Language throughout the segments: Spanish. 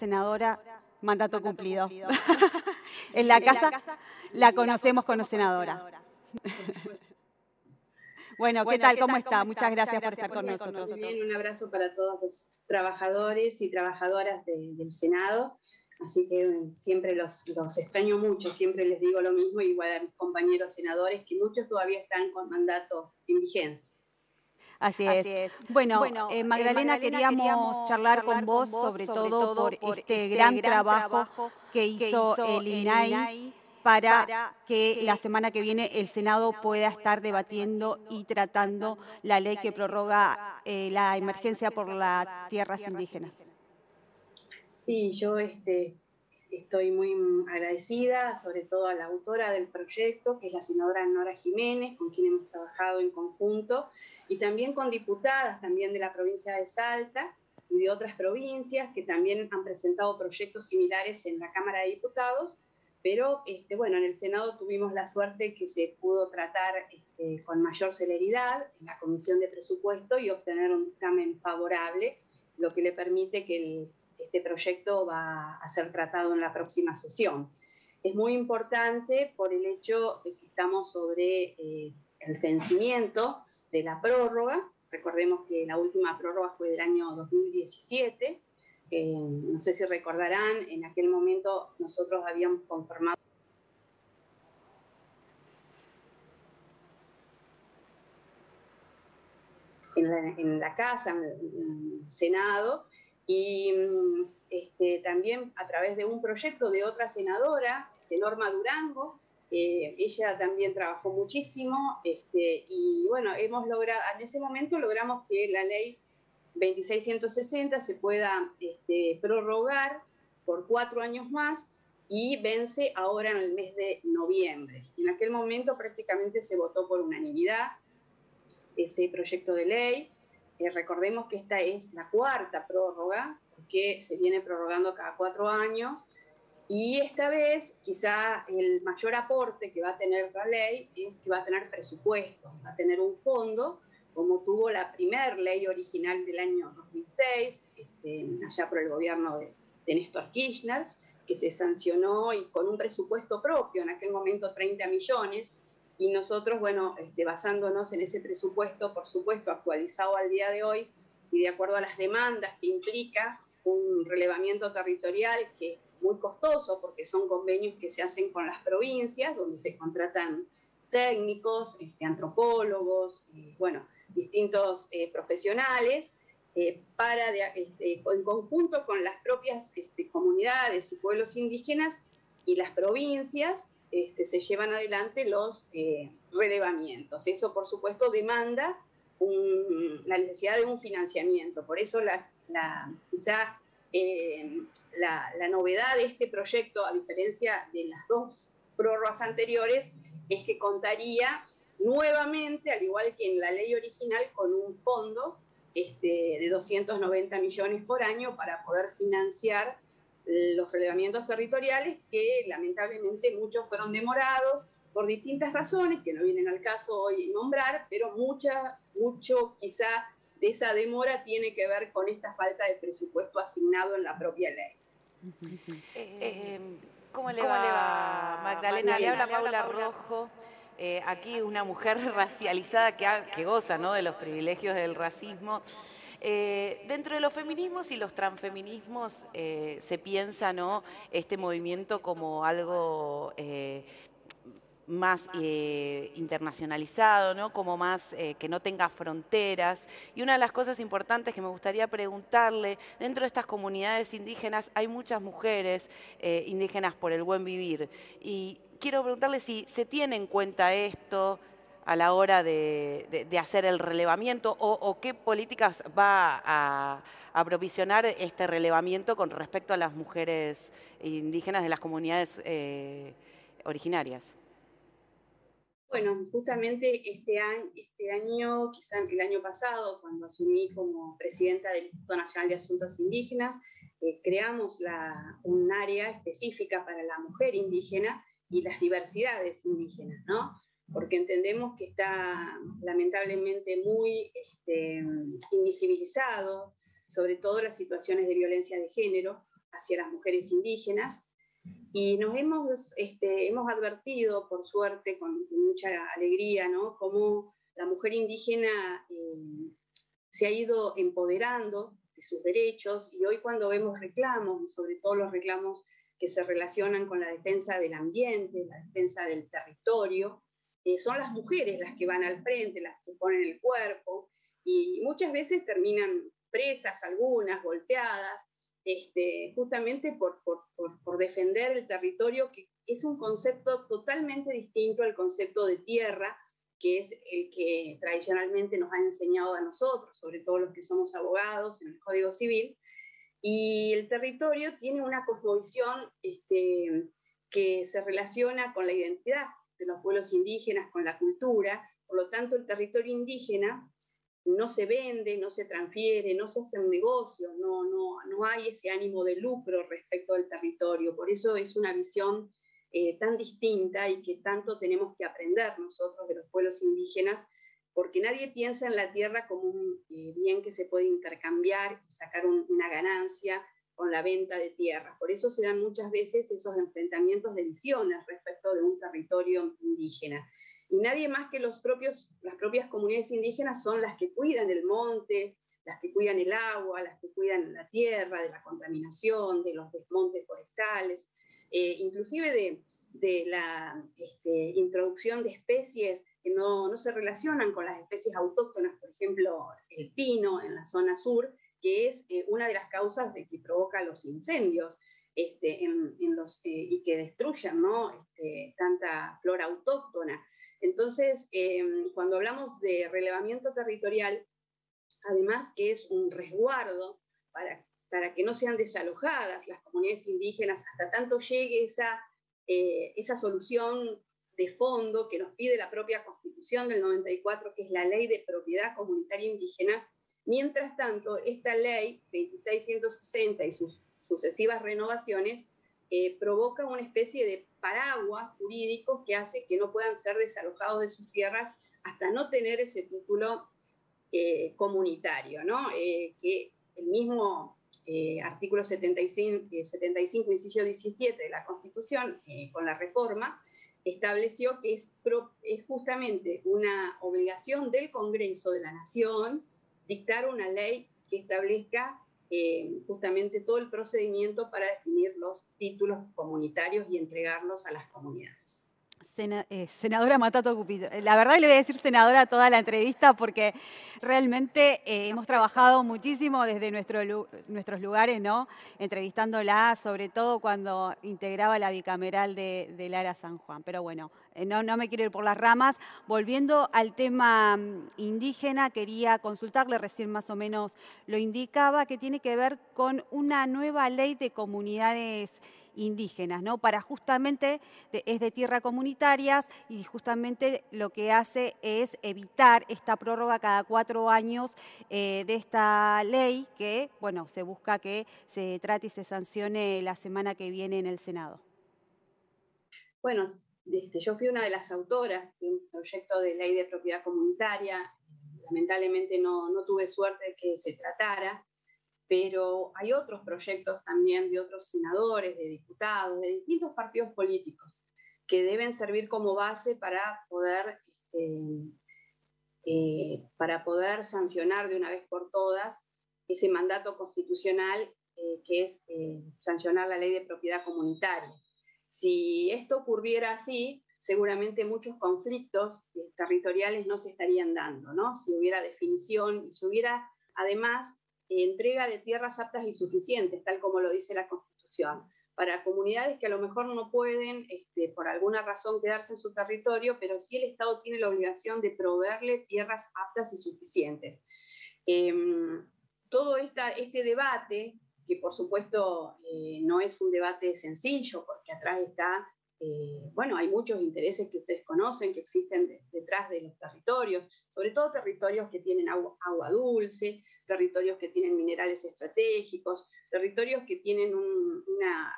Senadora, mandato cumplido. En la casa la conocemos como senadora. Bueno, ¿qué tal? ¿Cómo está? Muchas gracias por estar con nosotros. También un abrazo para todos los trabajadores y trabajadoras del Senado. Así que siempre los extraño mucho, siempre les digo lo mismo, igual a mis compañeros senadores, que muchos todavía están con mandato en vigencia. Así es. Bueno, Magdalena, queríamos charlar con vos sobre todo por este gran trabajo que hizo el INAI para que la semana que viene el Senado pueda estar debatiendo y tratando la ley que prorroga la emergencia por las tierras indígenas. Sí, yo estoy muy agradecida, sobre todo a la autora del proyecto, que es la senadora Nora Jiménez, con quien hemos trabajado en conjunto, y también con diputadas también de la provincia de Salta y de otras provincias que también han presentado proyectos similares en la Cámara de Diputados, pero bueno, en el Senado tuvimos la suerte que se pudo tratar con mayor celeridad en la Comisión de Presupuesto y obtener un dictamen favorable, lo que le permite que este proyecto va a ser tratado en la próxima sesión. Es muy importante por el hecho de que estamos sobre el vencimiento de la prórroga. Recordemos que la última prórroga fue del año 2017. No sé si recordarán, en aquel momento nosotros habíamos conformado en la Casa, en el Senado, y también a través de un proyecto de otra senadora, de Norma Durango. Ella también trabajó muchísimo y bueno, hemos logrado, en ese momento logramos que la ley 2660 se pueda prorrogar por 4 años más y vence ahora en el mes de noviembre. En aquel momento prácticamente se votó por unanimidad ese proyecto de ley. Recordemos que esta es la 4ª prórroga, porque se viene prorrogando cada 4 años, y esta vez quizá el mayor aporte que va a tener la ley es que va a tener presupuesto, va a tener un fondo, como tuvo la primera ley original del año 2006, allá por el gobierno de Néstor Kirchner, que se sancionó y con un presupuesto propio, en aquel momento 30 millones, y nosotros, bueno, basándonos en ese presupuesto, por supuesto, actualizado al día de hoy y de acuerdo a las demandas que implica un relevamiento territorial que es muy costoso porque son convenios que se hacen con las provincias, donde se contratan técnicos, antropólogos, bueno, distintos profesionales, en conjunto con las propias comunidades y pueblos indígenas y las provincias, se llevan adelante los relevamientos. Eso, por supuesto, demanda la necesidad de un financiamiento. Por eso quizá la novedad de este proyecto, a diferencia de las 2 prórrogas anteriores, es que contaría nuevamente, al igual que en la ley original, con un fondo de 290 millones por año para poder financiar los relevamientos territoriales, que lamentablemente muchos fueron demorados por distintas razones que no vienen al caso hoy nombrar, pero mucho quizá de esa demora tiene que ver con esta falta de presupuesto asignado en la propia ley. ¿Cómo le va, Magdalena? Le habla Paula Rojo. Aquí una mujer racializada que goza, ¿no?, de los privilegios del racismo. Dentro de los feminismos y los transfeminismos se piensa, ¿no?, este movimiento como algo más internacionalizado, ¿no?, como más que no tenga fronteras. Y una de las cosas importantes que me gustaría preguntarle, dentro de estas comunidades indígenas hay muchas mujeres indígenas por el buen vivir. Y quiero preguntarle si se tiene en cuenta esto a la hora de hacer el relevamiento o qué políticas va a provisionar este relevamiento con respecto a las mujeres indígenas de las comunidades originarias. Bueno, justamente este año, quizá el año pasado, cuando asumí como presidenta del Instituto Nacional de Asuntos Indígenas, creamos un área específica para la mujer indígena y las diversidades indígenas, ¿no? Porque entendemos que está lamentablemente muy invisibilizado, sobre todo las situaciones de violencia de género, hacia las mujeres indígenas. Y nos hemos advertido, por suerte, con mucha alegría, ¿no?, cómo la mujer indígena se ha ido empoderando de sus derechos, y hoy cuando vemos reclamos, y sobre todo los reclamos que se relacionan con la defensa del ambiente, la defensa del territorio, son las mujeres las que van al frente, las que ponen el cuerpo, y muchas veces terminan presas, algunas golpeadas, justamente por defender el territorio, que es un concepto totalmente distinto al concepto de tierra, que es el que tradicionalmente nos han enseñado a nosotros, sobre todo los que somos abogados en el Código Civil. Y el territorio tiene una cosmovisión que se relaciona con la identidad de los pueblos indígenas, con la cultura. Por lo tanto, el territorio indígena no se vende, no se transfiere, no se hace un negocio, no hay ese ánimo de lucro respecto del territorio. Por eso es una visión tan distinta, y que tanto tenemos que aprender nosotros de los pueblos indígenas, porque nadie piensa en la tierra como un bien que se puede intercambiar y sacar una ganancia con la venta de tierra. Por eso se dan muchas veces esos enfrentamientos de visiones respecto de un territorio indígena. Y nadie más que las propias comunidades indígenas son las que cuidan el monte, las que cuidan el agua, las que cuidan la tierra de la contaminación, de los desmontes forestales, inclusive de la introducción de especies que no se relacionan con las especies autóctonas, por ejemplo, el pino en la zona sur, que es una de las causas de que provoca los incendios y que destruyan, ¿no?, tanta flora autóctona. Entonces, cuando hablamos de relevamiento territorial, además que es un resguardo para que no sean desalojadas las comunidades indígenas hasta tanto llegue esa solución de fondo que nos pide la propia Constitución del 94, que es la Ley de Propiedad Comunitaria Indígena. Mientras tanto, esta ley 2660 y sus sucesivas renovaciones provoca una especie de paraguas jurídico que hace que no puedan ser desalojados de sus tierras hasta no tener ese título comunitario, ¿no? Que el mismo artículo 75, inciso 17 de la Constitución, con la reforma, estableció que es justamente una obligación del Congreso de la Nación dictar una ley que establezca justamente todo el procedimiento para definir los títulos comunitarios y entregarlos a las comunidades. Senadora Matato Cupito, la verdad le voy a decir senadora toda la entrevista, porque realmente hemos trabajado muchísimo desde nuestros lugares, ¿no?, entrevistándola, sobre todo cuando integraba la bicameral de Lara San Juan. Pero bueno, no me quiero ir por las ramas. Volviendo al tema indígena, quería consultarle, recién más o menos lo indicaba, que tiene que ver con una nueva ley de comunidades indígenas, ¿no?, para justamente, es de tierra comunitarias, y justamente lo que hace es evitar esta prórroga cada 4 años de esta ley, que, bueno, se busca que se trate y se sancione la semana que viene en el Senado. Bueno, yo fui una de las autoras de un proyecto de ley de propiedad comunitaria. Lamentablemente no tuve suerte de que se tratara, pero hay otros proyectos también de otros senadores, de diputados, de distintos partidos políticos, que deben servir como base para poder sancionar de una vez por todas ese mandato constitucional que es sancionar la ley de propiedad comunitaria. Si esto ocurriera así, seguramente muchos conflictos territoriales no se estarían dando, ¿no? Si hubiera definición y si hubiera, además, entrega de tierras aptas y suficientes, tal como lo dice la Constitución, para comunidades que a lo mejor no pueden, por alguna razón, quedarse en su territorio, pero sí el Estado tiene la obligación de proveerle tierras aptas y suficientes. Todo este debate, que por supuesto no es un debate sencillo, porque atrás está, hay muchos intereses que ustedes conocen, que existen detrás de los territorios, sobre todo territorios que tienen agua dulce, territorios que tienen minerales estratégicos, territorios que tienen una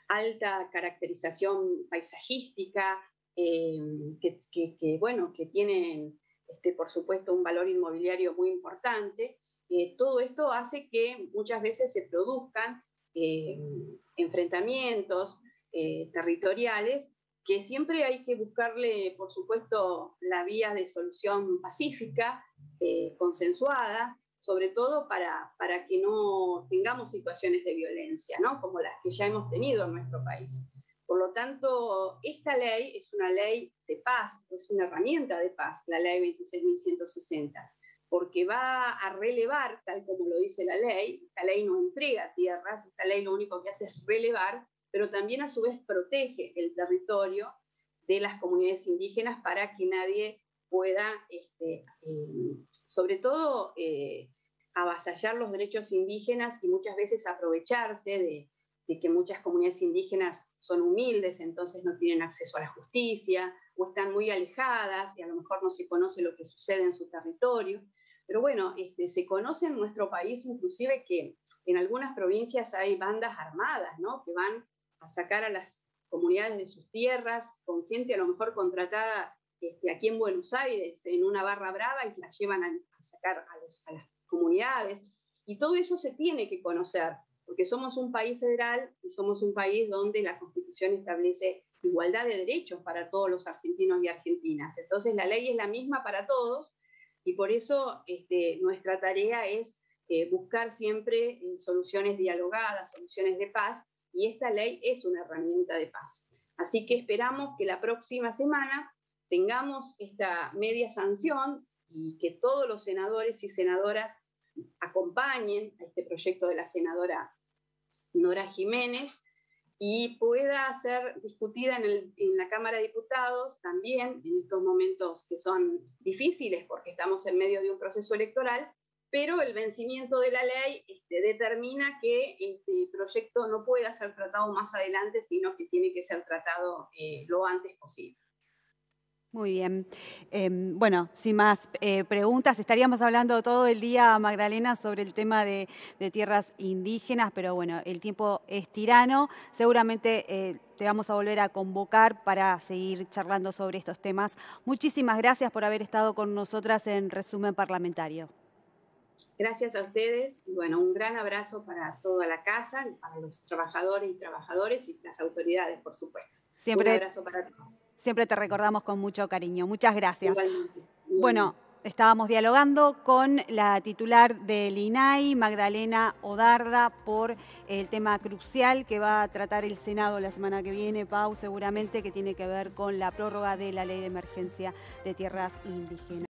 alta caracterización paisajística, que tienen, por supuesto, un valor inmobiliario muy importante. Todo esto hace que muchas veces se produzcan enfrentamientos territoriales, que siempre hay que buscarle, por supuesto, la vía de solución pacífica, consensuada, sobre todo para que no tengamos situaciones de violencia, ¿no? Como las que ya hemos tenido en nuestro país. Por lo tanto, esta ley es una ley de paz, es una herramienta de paz, la ley 26.160, porque va a relevar, tal como lo dice la ley. Esta ley no entrega tierras, esta ley lo único que hace es relevar, pero también a su vez protege el territorio de las comunidades indígenas para que nadie pueda, sobre todo, avasallar los derechos indígenas y muchas veces aprovecharse de que muchas comunidades indígenas son humildes, entonces no tienen acceso a la justicia o están muy alejadas y a lo mejor no se conoce lo que sucede en su territorio. Pero bueno, se conoce en nuestro país inclusive que en algunas provincias hay bandas armadas, ¿no? Que van a sacar a las comunidades de sus tierras con gente a lo mejor contratada aquí en Buenos Aires en una barra brava y la llevan a sacar a las comunidades. Y todo eso se tiene que conocer, porque somos un país federal y somos un país donde la Constitución establece igualdad de derechos para todos los argentinos y argentinas. Entonces la ley es la misma para todos y por eso nuestra tarea es buscar siempre soluciones dialogadas, soluciones de paz, y esta ley es una herramienta de paz. Así que esperamos que la próxima semana tengamos esta media sanción y que todos los senadores y senadoras acompañen a este proyecto de la senadora Nora Jiménez y pueda ser discutida en la Cámara de Diputados también en estos momentos que son difíciles porque estamos en medio de un proceso electoral, pero el vencimiento de la ley determina que este proyecto no pueda ser tratado más adelante, sino que tiene que ser tratado lo antes posible. Muy bien. Bueno, sin más preguntas, estaríamos hablando todo el día, Magdalena, sobre el tema de tierras indígenas, pero bueno, el tiempo es tirano. Seguramente te vamos a volver a convocar para seguir charlando sobre estos temas. Muchísimas gracias por haber estado con nosotras en Resumen Parlamentario. Gracias a ustedes y bueno, un gran abrazo para toda la casa, para los trabajadores y trabajadoras y las autoridades, por supuesto. Siempre, un abrazo para todos. Siempre te recordamos con mucho cariño. Muchas gracias. Igualmente. Bueno, estábamos dialogando con la titular del INAI, Magdalena Odarda, por el tema crucial que va a tratar el Senado la semana que viene, Pau, seguramente, que tiene que ver con la prórroga de la Ley de Emergencia de Tierras Indígenas.